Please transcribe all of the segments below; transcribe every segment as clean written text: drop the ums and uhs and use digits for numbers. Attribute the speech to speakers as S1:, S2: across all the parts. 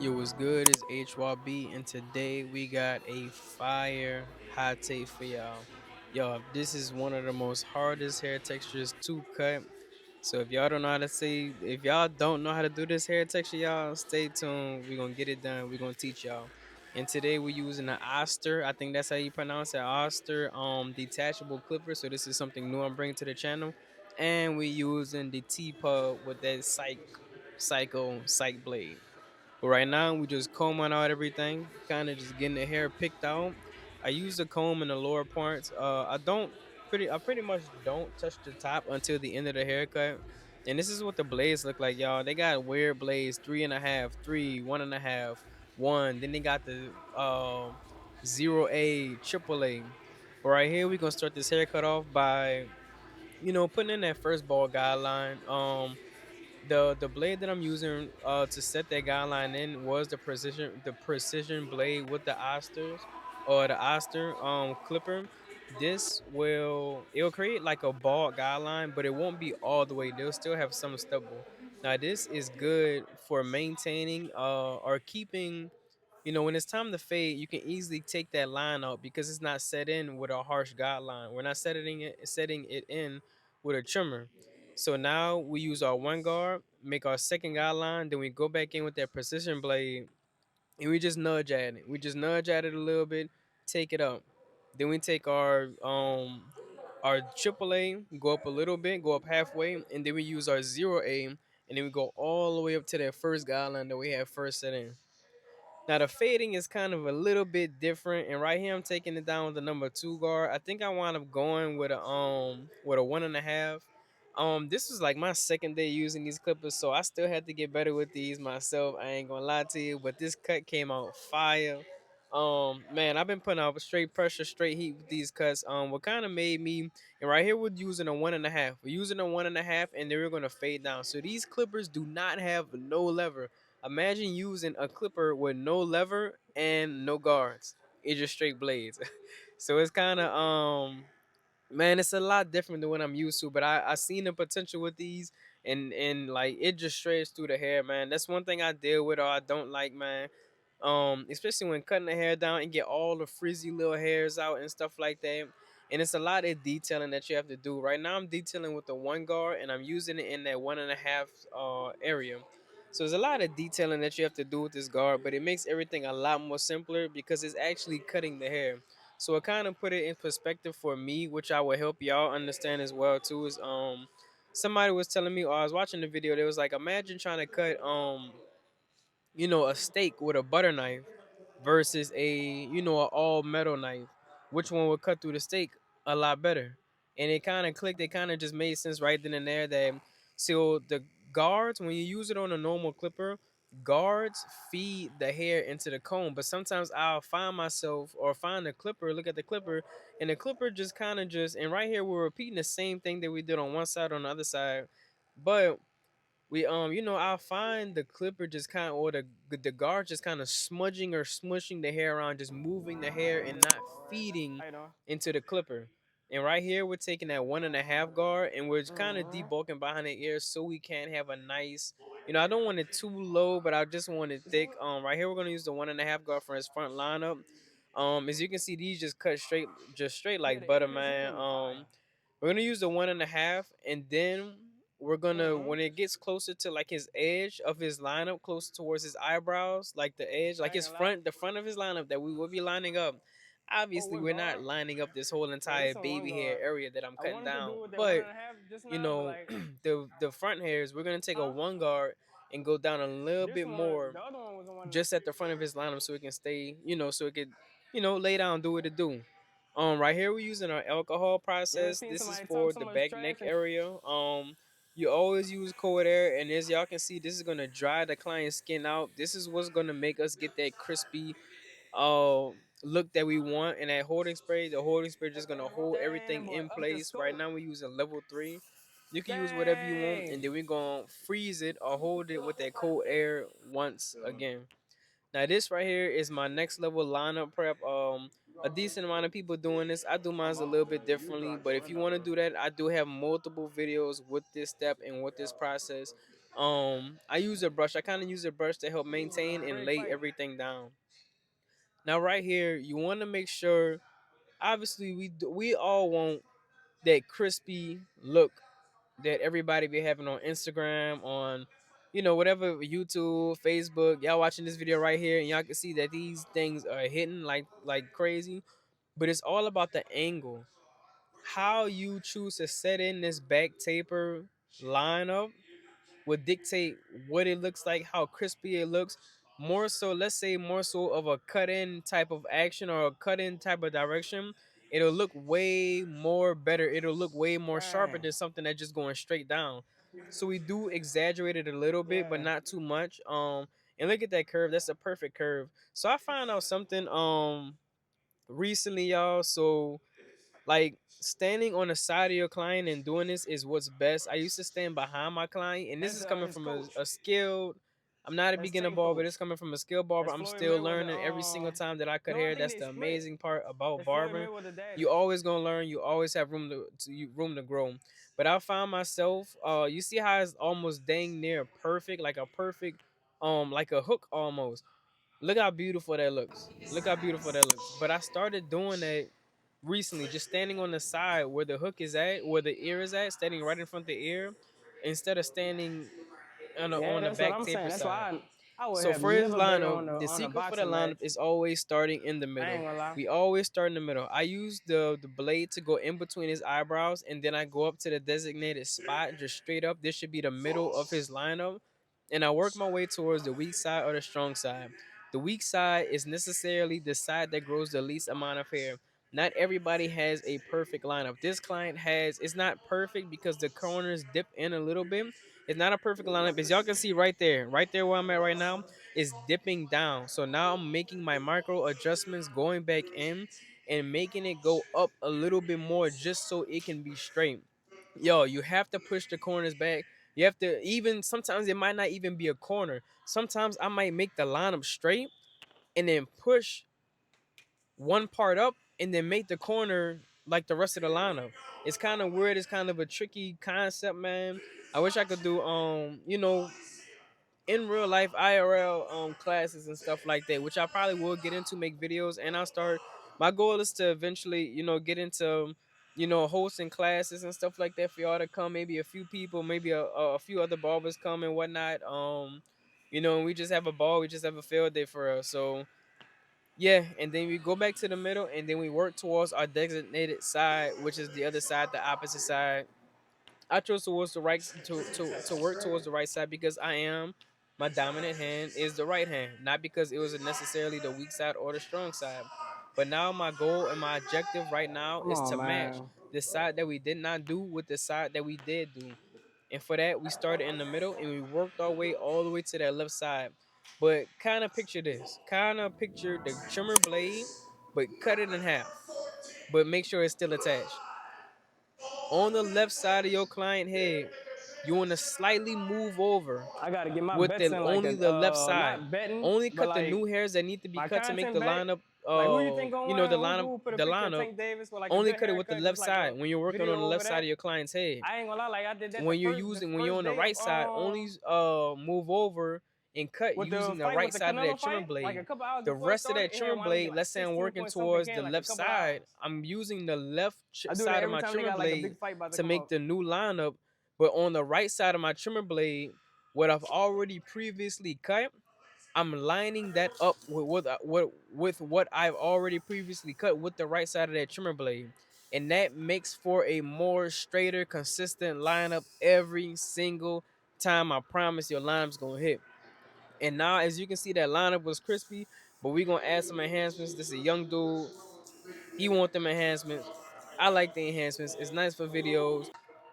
S1: Yo, what's good? It's HYB, and today we got a fire hot take for y'all. Yo, this is one of the most hardest hair textures to cut. So if y'all don't know how to do this hair texture, y'all stay tuned. We're gonna get it done. We're gonna teach y'all. And today we're using the Oster. I think that's how you pronounce it, Oster. Detachable clipper. So this is something new I'm bringing to the channel. And we're using the T-Pub with that psych blade. But right now, we just combing out everything, kind of just getting the hair picked out. I use the comb in the lower parts. I pretty much don't touch the top until the end of the haircut. And this is what the blades look like, y'all. They got weird blades, three and a half, three, one and a half, one. Then they got the zero A, triple A. But right here, we gonna start this haircut off by, putting in that first ball guideline. The blade that I'm using to set that guideline in was the precision blade with the Osters or the Oster clipper. It'll create like a bald guideline, but it won't be all the way. They'll still have some stubble. Now this is good for maintaining or keeping, when it's time to fade, you can easily take that line out because it's not set in with a harsh guideline. We're not setting it in with a trimmer. So now we use our one guard, make our second guideline, then we go back in with that precision blade and we just nudge at it. We just nudge at it a little bit, take it up. Then we take our triple A, go up a little bit, go up halfway, and then we use our zero A, and then we go all the way up to that first guideline that we had first set in. Now the fading is kind of a little bit different, and right here I'm taking it down with the number two guard. I think I wound up going with a one and a half. This was like my second day using these clippers, so I still had to get better with these myself. I ain't gonna lie to you, but this cut came out fire. Man, I've been putting out straight pressure, straight heat with these cuts. What kind of made me, and right here we're using a one and a half. We're using a one and a half, and then we're gonna fade down. So these clippers do not have no lever. Imagine using a clipper with no lever and no guards. It's just straight blades. So it's kind of man, it's a lot different than what I'm used to. But I seen the potential with these, and like it just strays through the hair, man. That's one thing I deal with or I don't like, man. Especially when cutting the hair down and get all the frizzy little hairs out and stuff like that. And it's a lot of detailing that you have to do. Right now, I'm detailing with the one guard, and I'm using it in that one and a half area. So there's a lot of detailing that you have to do with this guard, but it makes everything a lot more simpler because it's actually cutting the hair. So it kind of put it in perspective for me, which I will help y'all understand as well too. Is somebody was telling me, or I was watching the video, they was like, imagine trying to cut a steak with a butter knife versus a all metal knife. Which one would cut through the steak a lot better? And it kind of clicked. It kind of just made sense right then and there that so the guards, when you use it on a normal clipper, guards feed the hair into the comb. But sometimes I'll find myself or find the clipper, look at the clipper, and the clipper just kind of just, and right here we're repeating the same thing that we did on one side on the other side. But I'll find the clipper just kind of, or the guard just kind of smudging or smushing the hair around, just moving the hair and not feeding
S2: How you doing?
S1: into the clipper. And right here, we're taking that one and a half guard and we're kind of
S2: Mm-hmm.
S1: debulking behind the ear so we can have a nice, I don't want it too low, but I just want it thick. Right here, we're gonna use the one and a half guard for his front lineup. As you can see, these just cut straight, just straight
S2: Yeah,
S1: like
S2: the
S1: butter,
S2: areas is
S1: man.
S2: gonna be fire.
S1: We're gonna use the one and a half, and then we're gonna,
S2: Mm-hmm.
S1: when it gets closer to like his edge of his lineup, closer towards his eyebrows, like the edge, like
S2: I ain't
S1: his
S2: gonna lie.
S1: front, the front of his lineup that we will be lining up.
S2: Oh,
S1: Obviously,
S2: what
S1: we're not
S2: guard?
S1: lining up this whole
S2: Yeah, this
S1: entire
S2: on one
S1: baby hair
S2: guard.
S1: area that I'm
S2: I
S1: cutting
S2: wanted to
S1: down,
S2: do it that one
S1: but
S2: and a half just
S1: you
S2: now, but
S1: know,
S2: like,
S1: the front hairs, we're gonna take a
S2: huh?
S1: one guard and go down a little
S2: This
S1: bit
S2: one,
S1: more
S2: the other one was the one.
S1: just at the front of his lineup so it can stay, so it could, lay down, do what it do. Right here we're using our alcohol
S2: You ever
S1: process.
S2: seen
S1: This is
S2: somebody talk
S1: for
S2: so
S1: the
S2: much
S1: back neck
S2: trash and
S1: area. You always use cold air, and as y'all can see, this is gonna dry the client's skin out. This is what's gonna make us get that crispy uh look that we want. And that holding spray, the holding spray just gonna hold
S2: dang, that
S1: everything
S2: boy
S1: in
S2: up the
S1: place. Right
S2: scope.
S1: now we're using level 3. You can use whatever you want,
S2: Dang.
S1: and then we're gonna freeze it or hold it with that cold air once again. Now this right here is my next level lineup prep. A decent amount of people doing this. I do mine a little bit differently, but if you want to do that, I do have multiple videos with this step and with this process. I use a brush. I kind of use a brush to help maintain and
S2: Great
S1: lay
S2: fight.
S1: everything down. Now, right here, you want to make sure. Obviously, we all want that crispy look that everybody be having on Instagram, on whatever, YouTube, Facebook. Y'all watching this video right here, and y'all can see that these things are hitting like crazy. But it's all about the angle, how you choose to set in this back taper lineup would dictate what it looks like, how crispy it looks. More so, let's say more so of a cut in type of action or a cut in type of direction. It'll look way more better. It'll look way more sharper
S2: Dang.
S1: than something that's just going straight down. So we do exaggerate it a little bit, but
S2: Yeah.
S1: not too much. And look at that curve. That's a perfect curve. So I found out something recently, y'all. So like standing on the side of your client and doing this is what's best. I used to stand behind my client, and this
S2: That's
S1: is coming
S2: his
S1: from
S2: coach.
S1: a skilled. I'm not a
S2: That's
S1: beginner
S2: Tank
S1: barber.
S2: coach.
S1: This coming from a skilled barber.
S2: That's
S1: I'm
S2: Floyd
S1: still
S2: Mayweather.
S1: learning every single time that I cut
S2: No, I
S1: hair.
S2: think
S1: That's
S2: they
S1: the
S2: split.
S1: amazing part about
S2: That's Floyd
S1: barbering.
S2: Mayweather daddy.
S1: You always gonna learn. You always have room to grow. But I found myself. You see how it's almost dang near perfect, like a perfect, like a hook almost. Look how beautiful that looks. Look how beautiful that looks. But I started doing that recently, just standing on the side where the hook is at, where the ear is at, standing right in front of the ear, instead of standing
S2: Yeah,
S1: on the
S2: that's what
S1: back
S2: I'm saying.
S1: taper
S2: That's
S1: side.
S2: why I would
S1: So
S2: have
S1: for his
S2: never bet
S1: lineup,
S2: on
S1: the
S2: a
S1: secret for the
S2: boxing
S1: lineup
S2: match.
S1: is always starting in the
S2: I
S1: middle.
S2: ain't gonna lie.
S1: We always start in the middle. I use the blade to go in between his eyebrows, and then I go up to the designated spot, just straight up. This should be the middle of his lineup, and I work my way towards the weak side or the strong side. The weak side is necessarily the side that grows the least amount of hair. Not everybody has a perfect lineup. This client has, it's not perfect because the corners dip in a little bit. It's not a perfect lineup. As y'all can see right there where I'm at right now, is dipping down. So now I'm making my micro adjustments, going back in and making it go up a little bit more just so it can be straight. Yo, you have to push the corners back. You have to, even sometimes it might not even be a corner. Sometimes I might make the lineup straight and then push one part up and then make the corner like the rest of the lineup. It's kind of weird. It's kind of a tricky concept, man. I wish I could do in real life IRL classes and stuff like that, which I probably will get into, make videos, and I'll start. My goal is to eventually, get into, hosting classes and stuff like that for y'all to come. Maybe a few people, maybe a few other barbers come and whatnot. And we just have a ball, we just have a field day for us. So yeah, and then we go back to the middle, and then we work towards our designated side, which is the other side, the opposite side. I chose towards the right to work towards the right side because I am my dominant hand is the right hand, not because it was necessarily the weak side or the strong side. But now my goal and my objective right now
S2: Come
S1: is
S2: on,
S1: to match
S2: man.
S1: the side that we did not do with the side that we did do. And for that, we started in the middle and we worked our way all the way to that left side. But kind of picture this. Kind of picture the trimmer blade, but cut it in half. But make sure it's still attached. On the left side of your client head, you want to slightly move over
S2: I gotta get my
S1: with
S2: bets
S1: the
S2: in like
S1: only
S2: a
S1: the left side.
S2: not betting,
S1: Only
S2: but
S1: cut the
S2: like
S1: new hairs that need to be
S2: my
S1: cut to make
S2: content
S1: the
S2: bet.
S1: lineup.
S2: Like who you think gonna
S1: The
S2: win?
S1: lineup,
S2: Who put a
S1: the
S2: picture of
S1: lineup.
S2: Tank Davis with like a
S1: Only
S2: good
S1: cut it with the
S2: haircut,
S1: left
S2: just like a
S1: side when you're working on
S2: video
S1: the
S2: over
S1: left side
S2: that?
S1: of your client's head.
S2: I ain't gonna lie, like I did that
S1: When you're on the
S2: day of
S1: right side, only move over and cut
S2: with the
S1: using the
S2: fight
S1: right
S2: with the
S1: side of that
S2: Canelo
S1: trimmer
S2: fight, like
S1: blade.
S2: a couple hours
S1: The
S2: before it
S1: rest of
S2: started,
S1: that
S2: it had
S1: trimmer
S2: won me
S1: blade,
S2: like
S1: let's say I'm
S2: 16
S1: working
S2: point something
S1: towards
S2: K
S1: the
S2: in like a
S1: left
S2: couple
S1: side,
S2: hours.
S1: I'm using the left
S2: I do that
S1: side of
S2: every
S1: my
S2: time they
S1: trimmer
S2: got like a
S1: blade
S2: big fight about to
S1: to
S2: come
S1: make
S2: up.
S1: the new lineup. But on the right side of my trimmer blade, what I've already previously cut, I'm lining that up with what I've already previously cut with the right side of that trimmer blade. And that makes for a more straighter, consistent lineup every single time. I promise your lineup's gonna hit. And now, as you can see, that lineup was crispy, but we're gonna add some enhancements. This is a young dude. He want them enhancements. I like the enhancements. It's nice for videos.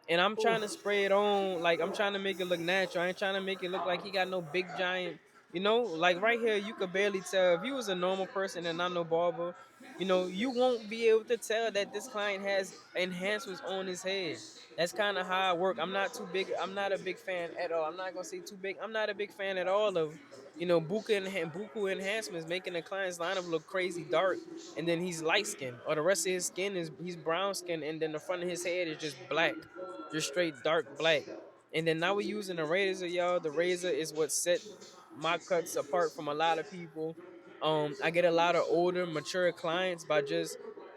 S1: And I'm trying to
S2: Oof.
S1: spray it on. Like I'm trying to make it look natural. I ain't trying to make it look like he got no big giant. Like right here, you could barely tell if you was a normal person and not no barber. You won't be able to tell that this client has enhancements on his head. That's kind of how I work. I'm not too big. I'm not a big fan at all. I'm not gonna say too big. I'm not a big fan at all of buku enhancements, making the client's lineup look crazy dark, and then he's light skinned, or the rest of his skin is he's brown skin, and then the front of his head is just black, just straight dark black. And then now we're using a razor, y'all. The razor is what set my cuts apart from a lot of people. I get a lot of older, mature clients by just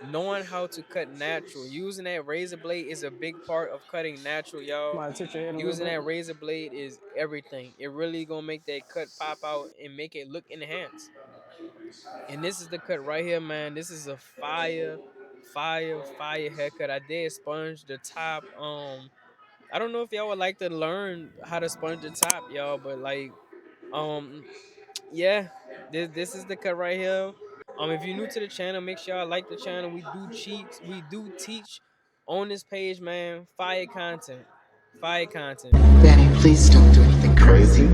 S1: knowing how to cut natural. Using that razor blade is a big part of cutting natural, y'all.
S2: Might touch your head a little
S1: Using
S2: bit.
S1: that razor blade is everything. It really gonna make that cut pop out and make it look enhanced. And this is the cut right here, man. This is a fire haircut. I did sponge the top. I don't know if y'all would like to learn how to sponge the top, y'all, but like, um, yeah, this is the cut right here. If you're new to the channel, make sure y'all like the channel. We do teach on this page, man. Fire content, fire content.
S3: Danny, please don't do anything crazy.